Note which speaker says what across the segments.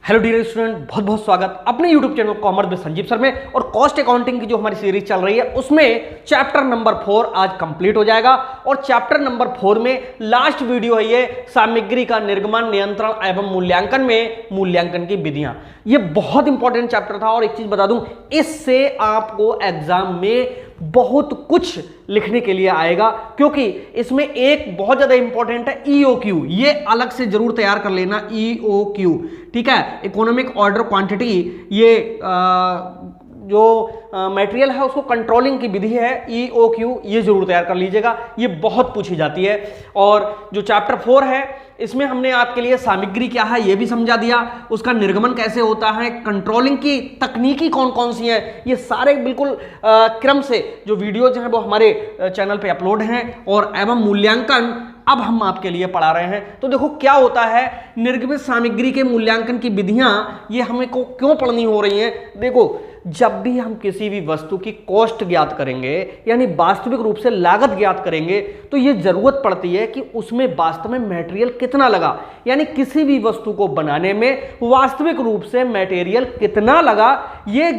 Speaker 1: Hello dear student, बहुत बहुत स्वागत अपने YouTube channel commerce with Sanjeev sir में। और कॉस्ट अकाउंटिंग की जो हमारी सीरीज चल रही है उसमें चैप्टर नंबर 4 आज कंप्लीट हो जाएगा। और चैप्टर नंबर 4 में लास्ट वीडियो है ये सामग्री का निर्गमन, नियंत्रण एवं मूल्यांकन में मूल्यांकन की विधियां। ये बहुत इंपॉर्टेंट चैप्टर था और एक चीज बता दूं, इससे आपको एग्जाम में बहुत कुछ लिखने के लिए आएगा, क्योंकि इसमें एक बहुत ज्यादा इंपॉर्टेंट है ईओक्यू। ये अलग से जरूर तैयार कर लेना, ईओक्यू, ठीक है, इकोनॉमिक ऑर्डर क्वांटिटी। ये जो मटेरियल है उसको कंट्रोलिंग की विधि है, ईओक्यू, ये जरूर तैयार कर लीजिएगा, ये बहुत पूछी जाती है। और जो चैप्टर 4 है इसमें हमने आपके लिए सामग्री क्या है ये भी समझा दिया, उसका निर्गमन कैसे होता है, कंट्रोलिंग की तकनीकी कौन कौन सी हैं, ये सारे बिल्कुल क्रम से जो वीडियोज हैं वो हमारे चैनल पे अपलोड हैं। और एवं मूल्यांकन अब हम आपके लिए पढ़ा रहे हैं। तो देखो क्या होता है, निर्गमित सामग्री के मूल्यांकन की विधियां ये हमें को क्यों पढ़नी हो रही हैं। देखो, जब भी हम किसी भी वस्तु की कॉस्ट ज्ञात करेंगे, यानी वास्तविक रूप से लागत ज्ञात करेंगे, तो ये जरूरत पड़ती है कि उसमें वास्तव में मटेरियल कितना लगा, यानी किसी भी वस्तु को बनाने में वास्तविक रूप से मटेरियल कितना लगा, ये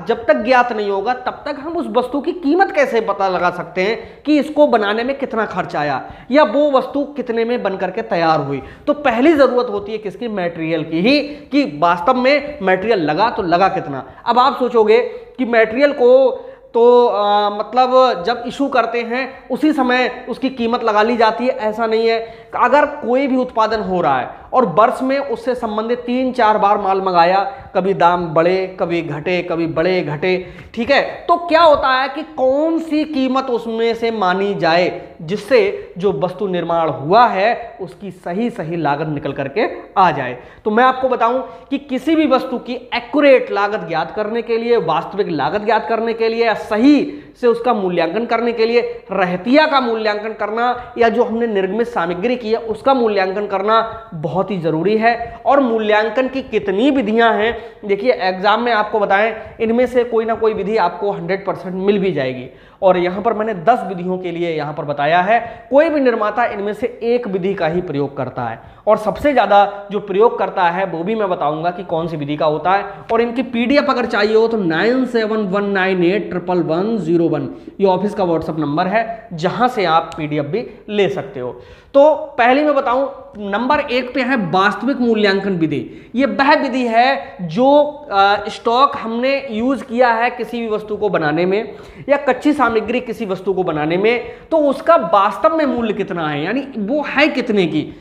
Speaker 1: जब तक ज्ञात नहीं होगा तब तक हम उस वस्तु की कीमत कैसे पता लगा सकते हैं कि इसको बनाने में कितना खर्च आया या वो वस्तु कितने में बनकर के तैयार हुई। तो पहली जरूरत होती है किसकी, मटेरियल की ही, कि वास्तव में मटेरियल लगा तो लगा कितना। अब आप सोचोगे कि मटेरियल को तो मतलब जब इशू करते हैं उसी समय उसकी कीमत लगा ली जाती है, ऐसा नहीं है। अगर कोई भी उत्पादन हो रहा है और वर्ष में उससे संबंधित 3-4 बार माल मंगाया, कभी दाम बढ़े कभी घटे, कभी बढ़े घटे, ठीक है, तो क्या होता है कि कौन सी कीमत उसमें से मानी जाए जिससे जो वस्तु निर्माण हुआ है उसकी सही सही लागत निकल करके आ जाए। तो मैं आपको बताऊं कि किसी भी वस्तु की एक्यूरेट लागत ज्ञात करने के लिए, वास्तविक लागत ज्ञात करने के लिए, सही से उसका मूल्यांकन करने के लिए रहतिया का मूल्यांकन करना या जो हमने निर्गमित सामग्री की है उसका मूल्यांकन करना बहुत ही जरूरी है। और मूल्यांकन की कितनी विधियां हैं, देखिए एग्जाम में आपको बताएं, इनमें से कोई ना कोई विधि आपको 100% मिल भी जाएगी। और यहां पर मैंने 10 विधियों के लिए यहां पर बताया है। कोई भी निर्माता इनमें से एक विधि का ही प्रयोग करता है, और सबसे ज्यादा जो प्रयोग करता है वो भी मैं बताऊंगा कि कौन सी विधि का होता है। और इनकी पीडीएफ अगर चाहिए हो तो 9719811101, ये ऑफिस का व्हाट्सएप नंबर है जहां से आप पीडीएफ भी ले सकते हो। तो पहले मैं बताऊं, नंबर 1 पे है वास्तविक मूल्यांकन विधि। ये वह विधि है जो स्टॉक हमने यूज किया है किसी भी वस्तु को बनाने में या कच्ची सामग्री किसी वस्तु को बनाने में, तो उसका वास्तव में मूल्य कितना है, यानी वो है कितने की,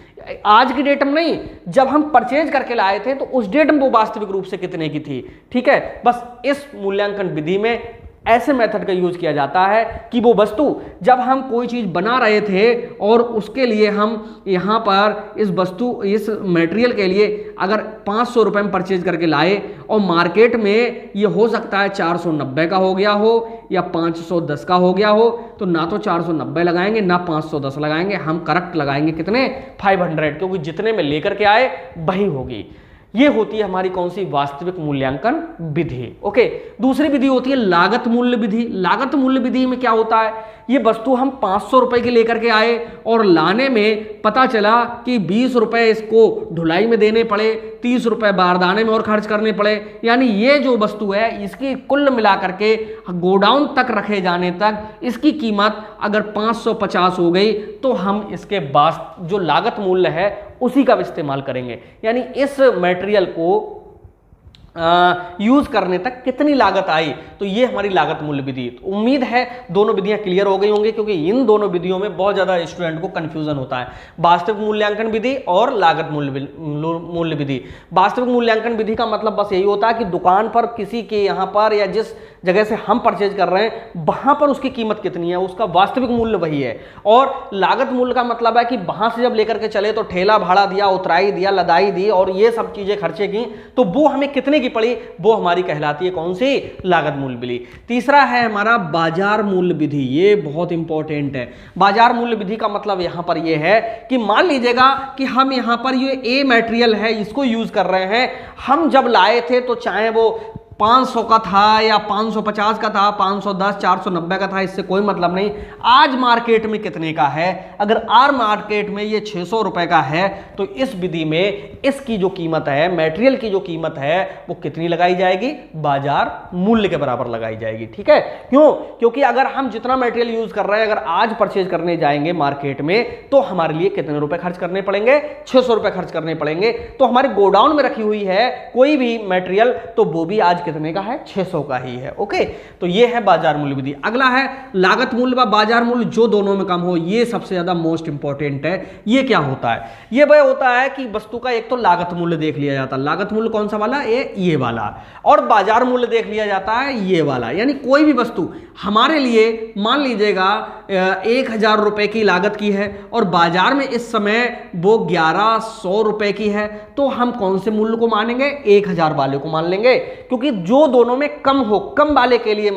Speaker 1: आज की डेट में नहीं, जब हम परचेज करके लाए थे तो उस डेट में वो वास्तविक रूप से कितने की थी, ठीक है। बस इस मूल्यांकन विधि में ऐसे मेथड का यूज किया जाता है कि वो वस्तु जब हम कोई चीज बना रहे थे और उसके लिए हम यहाँ पर इस मटेरियल के लिए अगर 500 रुपये में परचेज करके लाए और मार्केट में ये हो सकता है 490 का हो गया हो या 510 का हो गया हो, तो ना तो 490 लगाएंगे ना 510 लगाएंगे, हम करेक्ट लगाएंगे कितने, 500, क्योंकि जितने में लेकर के आए वही होगी। ये होती है हमारी कौन सी, वास्तविक मूल्यांकन विधि। ओके, दूसरी विधि होती है लागत मूल्य विधि। लागत मूल्य विधि में क्या होता है, ये वस्तु हम 500 रुपए की लेकर के आए और लाने में पता चला कि 20 रुपए इसको ढुलाई में देने पड़े, 30 रुपए बारदाने में और खर्च करने पड़े, यानी ये जो वस्तु है इसकी कुल मिला करके गोडाउन तक रखे जाने तक इसकी कीमत अगर 550 हो गई तो हम इसके बाद जो लागत मूल्य है उसी का इस्तेमाल करेंगे, यानी इस मटेरियल को यूज करने तक कितनी लागत आई, तो ये हमारी लागत मूल्य विधि। तो उम्मीद है दोनों विधियां क्लियर हो गई होंगी, क्योंकि इन दोनों विधियों में बहुत ज्यादा स्टूडेंट को कंफ्यूजन होता है, वास्तविक मूल्यांकन विधि और लागत मूल्य विधि। वास्तविक मूल्यांकन विधि का मतलब बस यही होता है कि दुकान पर किसी के यहाँ पर या जिस जगह से हम परचेज कर रहे हैं वहां पर उसकी कीमत कितनी है, उसका वास्तविक मूल्य वही है। और लागत मूल्य का मतलब है कि वहां से जब लेकर के चले तो ठेला भाड़ा दिया, उतराई दिया, लदाई दी और ये सब चीजें खर्चे की, तो वो हमें कितने की पड़ी, वो हमारी कहलाती है कौन सी, लागत मूल्य विधि। तीसरा है हमारा बाजार मूल्य विधि। ये बहुत इंपॉर्टेंट है। बाजार मूल्य विधि का मतलब यहां पर ये है कि मान लीजिएगा कि हम यहां पर ये ए मटेरियल है इसको यूज कर रहे हैं, हम जब लाए थे तो चाहे वो 500 का था या 550 का था, 510, 490 का था, इससे कोई मतलब नहीं। आज मार्केट में कितने का है? अगर आज मार्केट में ये 600 रुपए का है तो इस विधि में इसकी जो कीमत है, मटेरियल की जो कीमत है, वो कितनी लगाई जाएगी? बाजार मूल्य के बराबर लगाई जाएगी। ठीक है, क्यों? क्योंकि अगर हम जितना मटेरियल यूज कर रहे हैं, अगर आज परचेज करने जाएंगे मार्केट में तो हमारे लिए कितने रुपए खर्च करने पड़ेंगे? 600 रुपए खर्च करने पड़ेंगे। तो हमारे गोडाउन में रखी हुई है कोई भी मटेरियल तो वो भी आज कितने का है? 600 का ही है। ओके, तो ये है बाजार मूल्य विधि। अगला है लागत मूल्य व बाजार मूल्य जो दोनों में कम हो। ये सबसे ज्यादा मोस्ट इंपॉर्टेंट है। ये क्या होता है? ये वह होता है कि वस्तु का एक तो लागत मूल्य देख लिया जाता है। लागत मूल्य कौन सा वाला? ये वाला। और बाजार मूल्य देख लिया जाता है, ये वाला। यानी कोई भी वस्तु हमारे लिए मान लीजिएगा 1000 रुपए की लागत की है और बाजार में इस समय वो 1100 रुपए की है, तो हम कौन से मूल्य को मानेंगे? 1000 वाले को मान लेंगे, क्योंकि जो दोनों में कम हो, कम वाले के लिए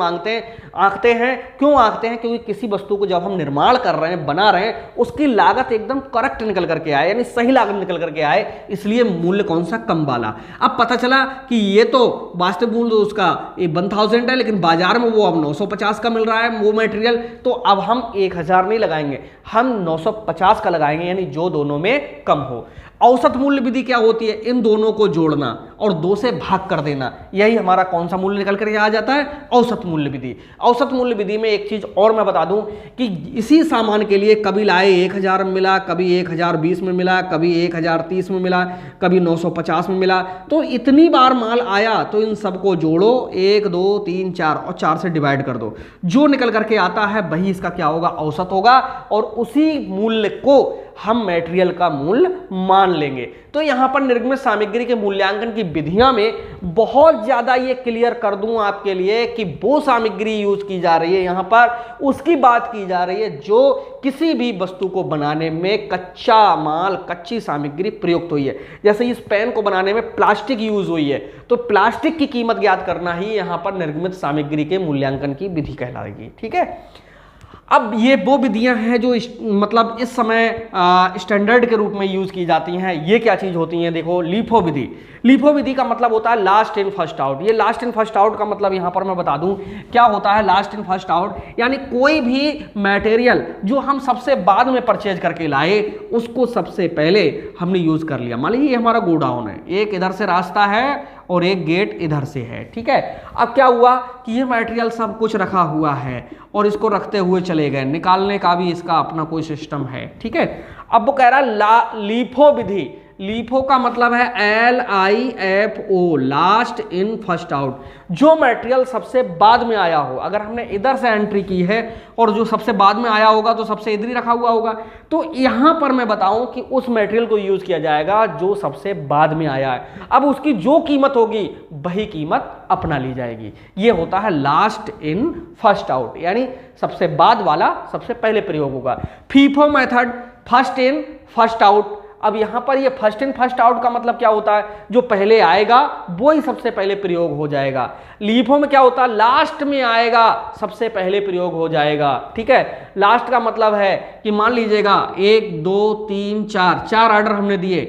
Speaker 1: आंकते हैं। क्यों आंकते हैं? क्योंकि किसी वस्तु को जब हम निर्माण कर रहे हैं, बना रहे हैं, उसकी लागत एकदम करेक्ट निकल करके आए, यानी सही लागत निकल करके आए, इसलिए मूल्य कौन सा? कम वाला। अब पता चला कि ये तो वास्तविक मूल्य उसका 1000 है, लेकिन बाजार में वो अब 950 का मिल रहा है वो मटेरियल, तो अब हम 1000 नहीं लगाएंगे, हम 950 का लगाएंगे, यानी जो दोनों में कम हो। औसत मूल्य विधि क्या होती है? इन दोनों को जोड़ना और 2 से भाग कर देना, यही हमारा कौन सा मूल्य निकल कर आ जाता है? औसत मूल्य विधि। औसत मूल्य विधि में एक चीज और मैं बता दूं कि इसी सामान के लिए कभी लाए 1000 में मिला, कभी 1020 में मिला, कभी 1030 में मिला, कभी 950 में मिला, तो इतनी बार माल आया तो इन सबको जोड़ो, 1 2 3 4 और 4 से डिवाइड कर दो। जो निकल करके आता है वही इसका क्या होगा? औसत होगा, और उसी मूल्य को हम मटेरियल का मूल्य मान लेंगे। तो यहां पर निर्गमित सामग्री के मूल्यांकन की विधियां में बहुत ज्यादा ये क्लियर कर दूं आपके लिए कि वो सामग्री यूज की जा रही है, यहां पर उसकी बात की जा रही है जो किसी भी वस्तु को बनाने में कच्चा माल, कच्ची सामग्री प्रयुक्त हुई है। जैसे इस पेन को बनाने में प्लास्टिक यूज हुई है, तो प्लास्टिक की कीमत ज्ञात करना ही यहां पर निर्गमित सामग्री के मूल्यांकन की विधि कहलाएगी। ठीक है, अब ये वो विधियां हैं जो मतलब इस समय स्टैंडर्ड के रूप में यूज की जाती हैं। ये क्या चीज होती हैं? देखो, लीफो विधि। लीफो विधि का मतलब होता है लास्ट इन फर्स्ट आउट। ये लास्ट इन फर्स्ट आउट का मतलब यहां पर मैं बता दूं क्या होता है। लास्ट इन फर्स्ट आउट यानी कोई भी मटेरियल जो हम सबसे बाद में परचेज करके लाए, उसको सबसे पहले हमने यूज कर लिया। मान लीजिए ये हमारा गोडाउन है, एक इधर से रास्ता है और एक गेट इधर से है। ठीक है, अब क्या हुआ कि ये मटेरियल सब कुछ रखा हुआ है और इसको रखते हुए चले गए, निकालने का भी इसका अपना कोई सिस्टम है। ठीक है, अब वो कह रहा है लीफो विधि। लीफो का मतलब है LIFO, last in first out. जो मटेरियल सबसे बाद में आया हो, अगर हमने इधर से एंट्री की है और जो सबसे बाद में आया होगा तो सबसे इधर ही रखा हुआ होगा, तो यहां पर मैं बताऊं कि उस मटेरियल को यूज किया जाएगा जो सबसे बाद में आया है। अब उसकी जो कीमत होगी वही कीमत अपना ली जाएगी। ये होता है लास्ट इन फर्स्ट आउट, यानी सबसे बाद वाला सबसे पहले प्रयोग होगा। FIFO method, first in first out. अब यहां पर ये फर्स्ट इन फर्स्ट आउट का मतलब क्या होता है? जो पहले आएगा वो ही सबसे पहले प्रयोग हो जाएगा। लीफो में क्या होता है? लास्ट में आएगा सबसे पहले प्रयोग हो जाएगा। ठीक है, लास्ट का मतलब है कि मान लीजिएगा 1 2 3 4 ऑर्डर हमने दिए।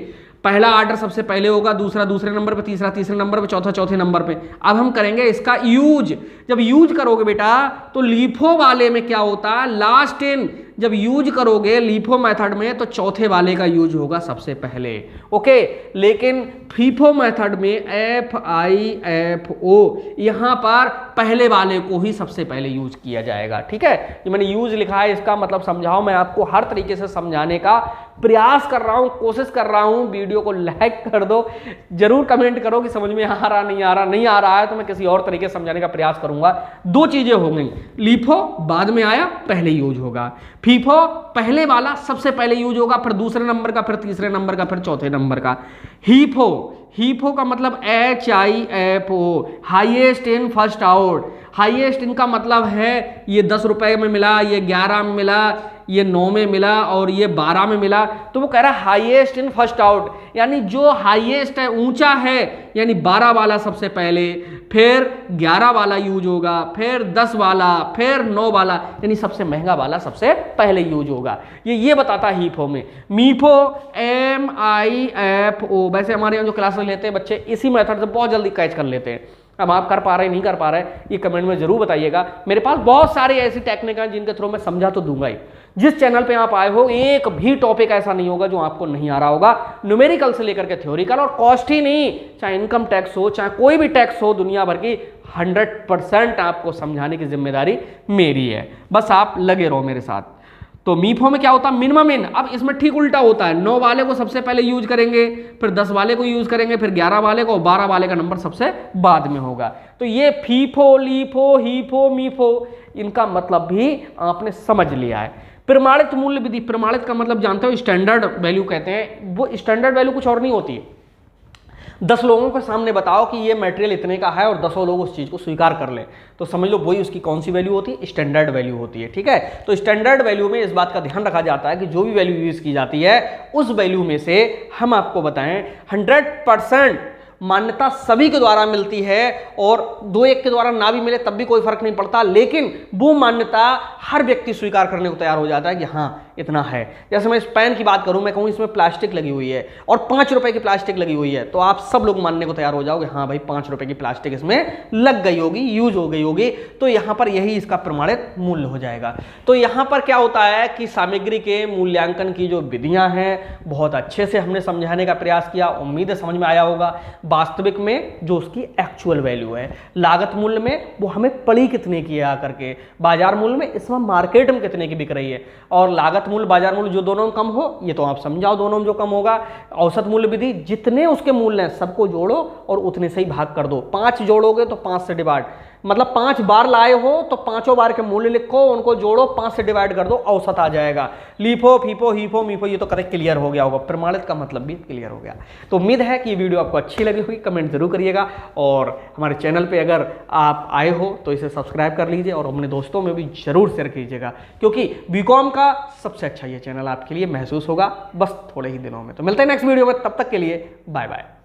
Speaker 1: पहला ऑर्डर सबसे पहले होगा, दूसरा दूसरे नंबर पे, तीसरा तीसरे नंबर पे, चौथा चौथे नंबर पे। अब हम करेंगे इसका यूज। जब यूज करोगे बेटा तो लीफो वाले में क्या होता है? Last in. जब यूज करोगे लीफो मेथड में तो चौथे वाले का यूज होगा सबसे पहले। ओके, लेकिन फीफो मेथड में FIFO यहां पर पहले वाले को ही सबसे पहले यूज किया जाएगा। ठीक है, जो मैंने यूज लिखा है इसका मतलब समझाओ, मैं आपको हर तरीके से समझाने का प्रयास कर रहा हूं, कोशिश कर रहा हूं। वीडियो को लाइक कर दो, जरूर कमेंट करो कि समझ में आ रहा नहीं आ रहा। नहीं आ रहा है तो मैं किसी और तरीके से समझाने का प्रयास करूंगा। दो चीजें हो गई, लीफो बाद में आया पहले यूज होगा, फीफो पहले वाला सबसे पहले यूज होगा, फिर दूसरे नंबर का, फिर तीसरे नंबर का, फिर चौथे नंबर का। हीफो, हीफो का मतलब HIFO, highest in first out. Highest इनका मतलब है ये 10 रुपए में मिला, ये 11 में मिला, ये 9 में मिला और ये 12 में मिला, तो वो कह रहा है हाईएस्ट इन फर्स्ट आउट, यानी जो हाईएस्ट है, ऊंचा है, यानी 12 वाला सबसे पहले, फिर 11 वाला यूज होगा, फिर 10 वाला, फिर 9 वाला, यानी सबसे महंगा वाला सबसे पहले यूज होगा। ये बताता है हीफो में। मीफो MIFO, वैसे हमारे यहाँ जो क्लासेस लेते हैं बच्चे इसी मेथड से बहुत जल्दी कैच कर लेते हैं। अब आप कर पा रहे नहीं कर पा रहे ये कमेंट में जरूर बताइएगा। मेरे पास बहुत सारे ऐसी टेक्निक हैं जिनके थ्रू मैं समझा तो दूंगा ही। जिस चैनल पे आप आए हो एक भी टॉपिक ऐसा नहीं होगा जो आपको नहीं आ रहा होगा, न्यूमेरिकल से लेकर के थ्योरिकल, और कॉस्ट ही नहीं, चाहे इनकम टैक्स हो चाहे कोई भी टैक्स हो, दुनिया भर की 100% आपको समझाने की जिम्मेदारी मेरी है। बस आप लगे रहो मेरे साथ। तो मीफो में क्या होता है, मिनिमम इन। अब इसमें ठीक उल्टा होता है, 9 वाले को सबसे पहले यूज करेंगे, फिर 10 वाले को यूज करेंगे, फिर 11 वाले को, 12 वाले का नंबर सबसे बाद में होगा। तो ये फीफो, लीफो, हीफो, मीफो, इनका मतलब भी आपने समझ लिया है। प्रमाणित मूल्य विधि, प्रमाणित का मतलब जानते हो स्टैंडर्ड वैल्यू कहते हैं। वो स्टैंडर्ड वैल्यू कुछ और नहीं होती है। 10 लोगों के सामने बताओ कि ये मटेरियल इतने का है और 10 लोग उस चीज को स्वीकार कर लें, तो समझ लो वही उसकी कौन सी वैल्यू होती है, स्टैंडर्ड वैल्यू होती है। ठीक है, तो स्टैंडर्ड वैल्यू में इस बात का ध्यान रखा जाता है कि जो भी वैल्यू यूज की जाती है उस वैल्यू में से हम आपको बताएं 100% मान्यता सभी के द्वारा मिलती है, और 2-1 के द्वारा ना भी मिले तब भी कोई फर्क नहीं पड़ता, लेकिन वो मान्यता हर व्यक्ति स्वीकार करने को तैयार हो जाता है कि हाँ इतना है। जैसे मैं इस पेन की बात करूं, मैं कहूं इसमें प्लास्टिक लगी हुई है और 5 रुपए की प्लास्टिक लगी हुई है, तो आप सब लोग मानने को तैयार हो जाओगे हाँ भाई 5 रुपए की प्लास्टिक इसमें लग गई होगी, यूज हो गई होगी, तो यहां पर यही इसका प्रमाणित मूल्य हो जाएगा। तो यहां पर क्या होता है कि सामग्री के मूल्यांकन की जो विधियां हैं बहुत अच्छे से हमने समझाने का प्रयास किया, उम्मीद है समझ में आया होगा। वास्तविक में जो उसकी एक्चुअल वैल्यू है, लागत मूल्य में वो हमें पड़ी कितने की है आकर के, बाजार मूल्य में इसमें मार्केट में कितने की बिक रही है, और लागत मूल्य बाजार मूल्य जो दोनों में कम हो, ये तो आप समझाओ दोनों में जो कम होगा। औसत मूल्य विधि, जितने उसके मूल्य हैं सबको जोड़ो और उतने से ही भाग कर दो। 5 जोड़ोगे तो 5 से डिवाइड, मतलब 5 बार लाए हो तो 5 बार के मूल्य लिखो, उनको जोड़ो, 5 से डिवाइड कर दो, औसत आ जाएगा। लीफो, फीफो, हीफो, मीफो, ये तो करेक्ट क्लियर हो गया होगा, प्रमाणित का मतलब भी क्लियर हो गया। तो उम्मीद है कि ये वीडियो आपको अच्छी लगी होगी, कमेंट जरूर करिएगा, और हमारे चैनल पे अगर आप आए हो तो इसे सब्सक्राइब कर लीजिए और अपने दोस्तों में भी जरूर शेयर कीजिएगा, क्योंकि बीकॉम का सबसे अच्छा ये चैनल आपके लिए महसूस होगा बस थोड़े ही दिनों में। तो मिलते हैं नेक्स्ट वीडियो में, तब तक के लिए बाय बाय।